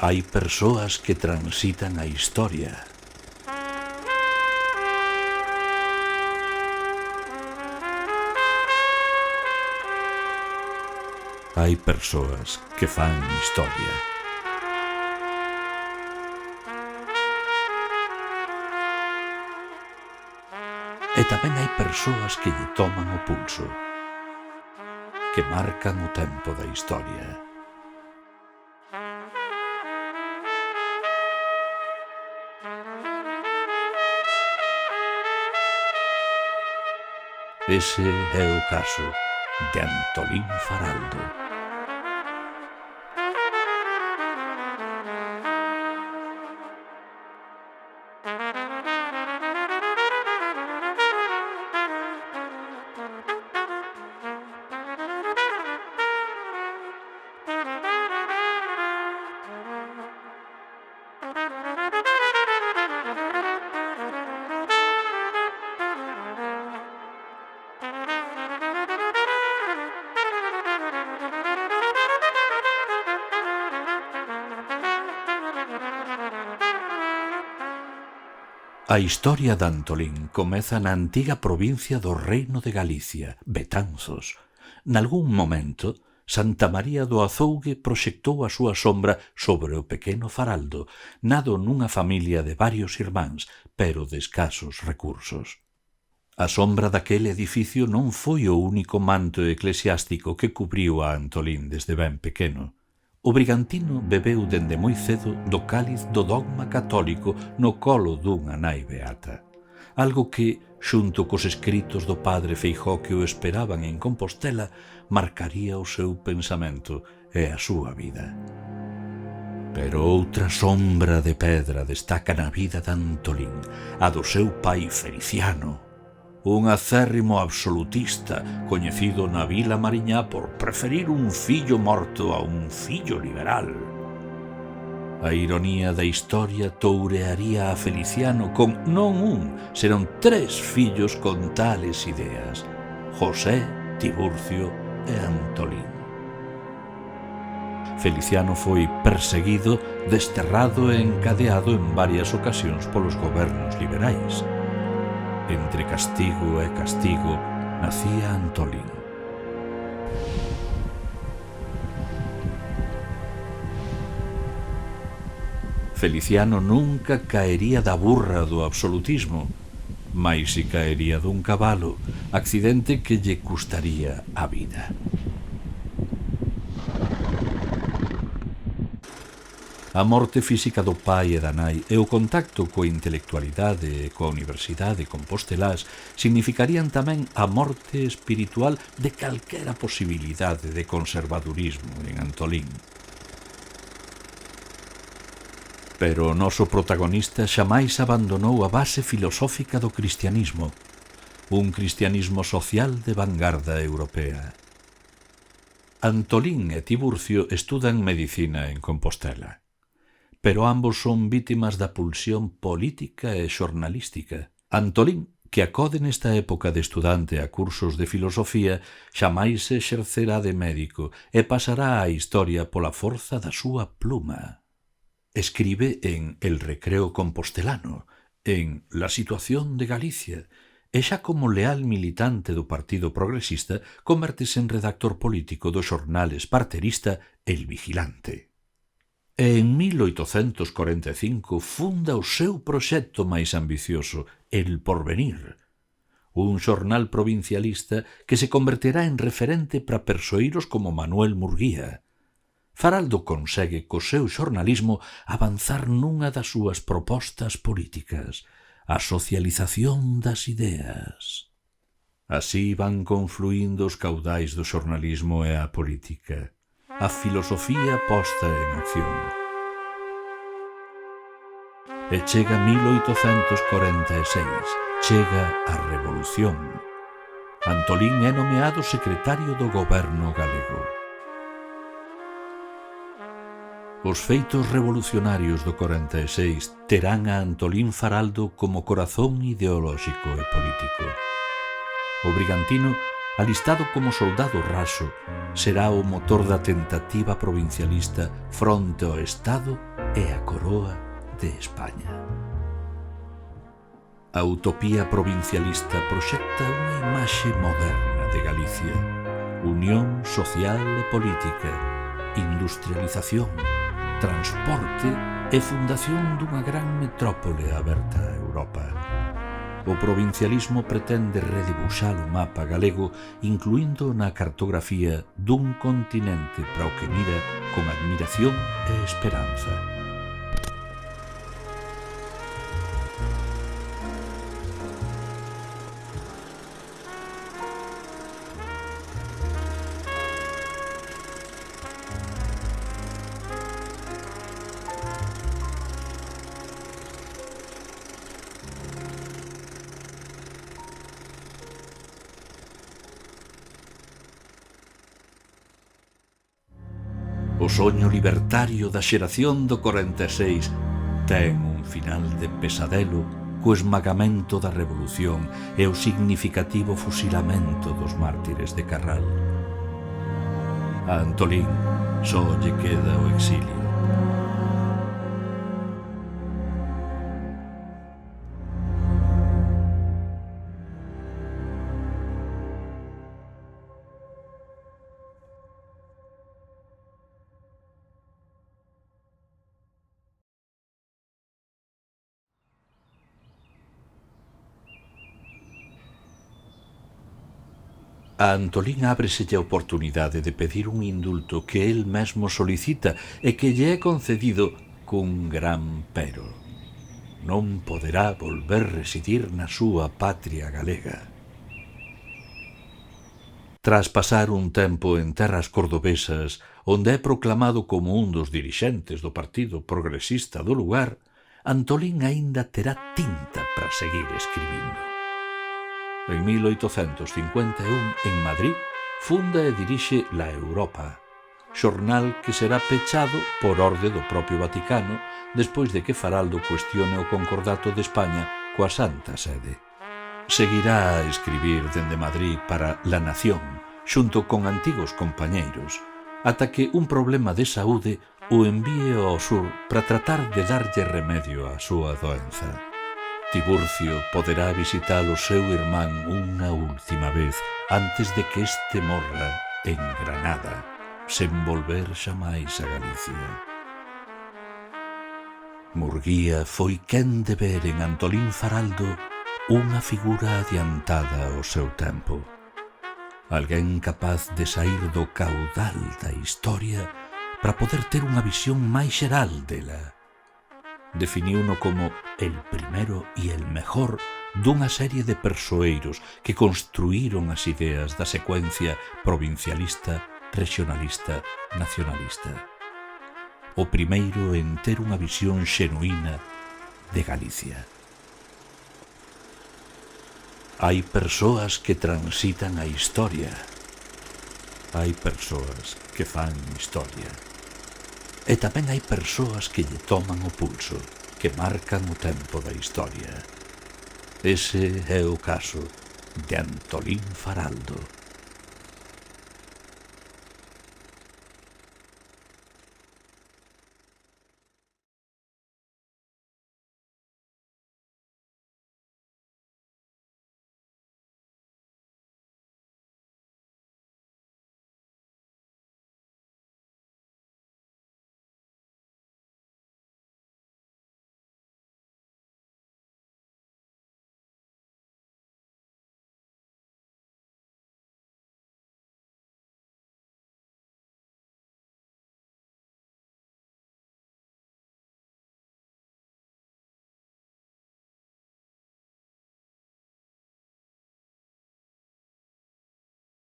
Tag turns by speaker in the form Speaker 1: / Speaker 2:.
Speaker 1: Hai persoas que transitan a historia. Hai persoas que fan historia. E tamén hai persoas que lle toman o pulso, que marcan o tempo da historia. Ese é o caso de Antolín Faraldo. A historia de Antolín comeza na antiga provincia do Reino de Galicia, Betanzos. Nalgún momento, Santa María do Azougue proxectou a súa sombra sobre o pequeno Faraldo, nado nunha familia de varios irmáns, pero de escasos recursos. A sombra daquele edificio non foi o único manto eclesiástico que cubriu a Antolín desde ben pequeno. O brigantino bebeu dende moi cedo do cáliz do dogma católico no colo dunha nai beata. Algo que, xunto cos escritos do padre Feijóo que o esperaban en Compostela, marcaría o seu pensamento e a súa vida. Pero outra sombra de pedra destaca na vida de Antolín, a do seu pai Feliciano, un acérrimo absolutista coñecido na Vila Mariñá por preferir un fillo morto a un fillo liberal. A ironía da historia tourearía a Feliciano con non un, senón 3 fillos con tales ideas: José, Tiburcio e Antolín. Feliciano foi perseguido, desterrado e encadeado en varias ocasións polos gobernos liberais. Entre castigo e castigo nacía Antolín. Feliciano nunca caería da burra do absolutismo, mais si caería dun cabalo, accidente que lle custaría a vida. A morte física do pai e da nai e o contacto coa intelectualidade e coa universidade compostelás significarían tamén a morte espiritual de calquera posibilidade de conservadurismo en Antolín. Pero o noso protagonista xamais abandonou a base filosófica do cristianismo, un cristianismo social de vanguarda europea. Antolín e Tiburcio estudan medicina en Compostela, pero ambos son vítimas da pulsión política e xornalística. Antolín, que acode nesta época de estudante a cursos de filosofía, xamais se exercerá de médico e pasará á historia pola forza da súa pluma. Escribe en El Recreo Compostelano, en La situación de Galicia, e xa como leal militante do Partido Progresista convértese en redactor político do xornal esparterista El Vigilante. E en 1845 funda o seu proxecto máis ambicioso, El Porvenir, un xornal provincialista que se converterá en referente para persoeiros como Manuel Murguía. Faraldo consegue co seu xornalismo avanzar nunha das súas propostas políticas, a socialización das ideas. Así van confluindo os caudais do xornalismo e a política, a filosofía posta en acción. E chega 1846, chega a Revolución. Antolín é nomeado secretario do goberno galego. Os feitos revolucionarios do 46 terán a Antolín Faraldo como corazón ideolóxico e político. O brigantino, alistado como soldado raso, será o motor da tentativa provincialista fronte ao Estado e a coroa de España. A utopía provincialista proxecta unha imaxe moderna de Galicia: unión social e política, industrialización, transporte e fundación dunha gran metrópole aberta a Europa. O provincialismo pretende redibuxar o mapa galego, incluindo na cartografía dun continente para o que mira con admiración e esperanza. O soño libertario da xeración do 46 ten un final de pesadelo co esmagamento da revolución e o significativo fusilamento dos mártires de Carral. A Antolín só lle queda o exilio. A Antolín ábreselle a oportunidade de pedir un indulto que el mesmo solicita e que lle é concedido cun gran pero. Non poderá volver residir na súa patria galega. Tras pasar un tempo en terras cordobesas, onde é proclamado como un dos dirixentes do Partido Progresista do lugar, Antolín aínda terá tinta para seguir escribindo. En 1851, en Madrid, funda e dirixe La Europa, xornal que será pechado por orde do propio Vaticano despois de que Faraldo cuestione o concordato de España coa Santa Sede. Seguirá a escribir dende Madrid para La Nación, xunto con antigos compañeiros, ata que un problema de saúde o envíe ao sur para tratar de darlle remedio á súa doenza. Tiburcio poderá visitar o seu irmán unha última vez antes de que este morra en Granada, sen volver xamais a Galicia. Murguía foi quen de ver en Antolín Faraldo unha figura adiantada ao seu tempo. Alguén capaz de saír do caudal da historia para poder ter unha visión máis xeral dela. Definiuno como el primero e el mejor dunha serie de persoeiros que construíron as ideas da secuencia provincialista, regionalista, nacionalista. O primeiro en ter unha visión xenuína de Galicia. Hai persoas que transitan a historia. Hai persoas que fan historia. E tamén hai persoas que lle toman o pulso, que marcan o tempo da historia. Ese é o caso de Antolín Faraldo.